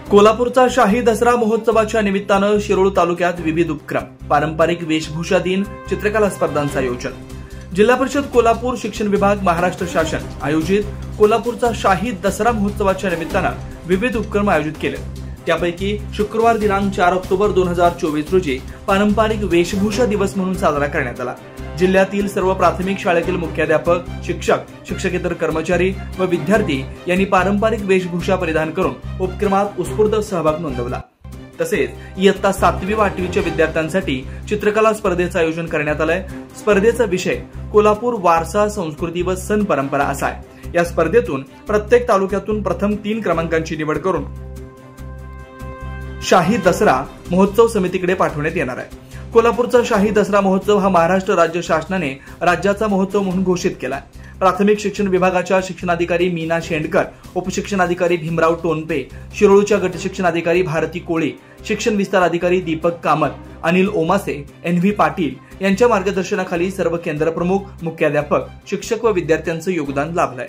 कोल्हापूरचा शाही दसरा महोत्सवाच्या निमित्तानं शिरोळ तालुक्यात विविध उपक्रम, पारंपरिक वेशभूषा दिन, चित्रकला स्पर्धांचं आयोजन. जिल्हा परिषद कोल्हापूर शिक्षण विभाग, महाराष्ट्र शासन आयोजित कोल्हापूरचा शाही दसरा महोत्सवाच्या निमित्तानं विविध उपक्रम आयोजित केले. त्यापैकी शुक्रवार दिनांक 4 ऑक्टोबर 2024 रोजी पारंपरिक वेशभूषा दिवस म्हणून साजरा करण्यात आला. जिल्ह्यातील सर्व प्राथमिक शाळेतील मुख्याध्यापक, शिक्षक, शिक्षकेतर कर्मचारी व विद्यार्थी यांनी पारंपरिक वेशभूषा परिधान करून उपक्रमात उत्स्फूर्त सहभाग नोंदवला. तसेच इयत्ता 7वी व 8वीच्या विद्यार्थ्यांसाठी चित्रकला स्पर्धेचं आयोजन करण्यात आलंय. स्पर्धेचा विषय कोल्हापूर वारसा, संस्कृती व सण परंपरा असा आहे. या स्पर्धेतून प्रत्येक तालुक्यातून प्रथम 3 क्रमांकांची निवड करून शाही दसरा महोत्सव समितीकडे पाठवण्यात येणार आहे. कोल्हापूरचा शाही दसरा महोत्सव हा महाराष्ट्र राज्य शासनाने राज्याचा महोत्सव म्हणून घोषित केला आहे. प्राथमिक शिक्षण विभागाच्या शिक्षणाधिकारी मीना शेंडकर, उपशिक्षणाधिकारी भीमराव टोनपे, शिरोळच्या गट शिक्षणाधिकारी भारती कोळे, शिक्षण विस्तार अधिकारी दीपक कामत, अनिल ओमासे, NV पाटील यांच्या मार्गदर्शनाखाली सर्व केंद्र प्रमुख, मुख्याध्यापक, शिक्षक व विद्यार्थ्यांचं योगदान लाभलंय.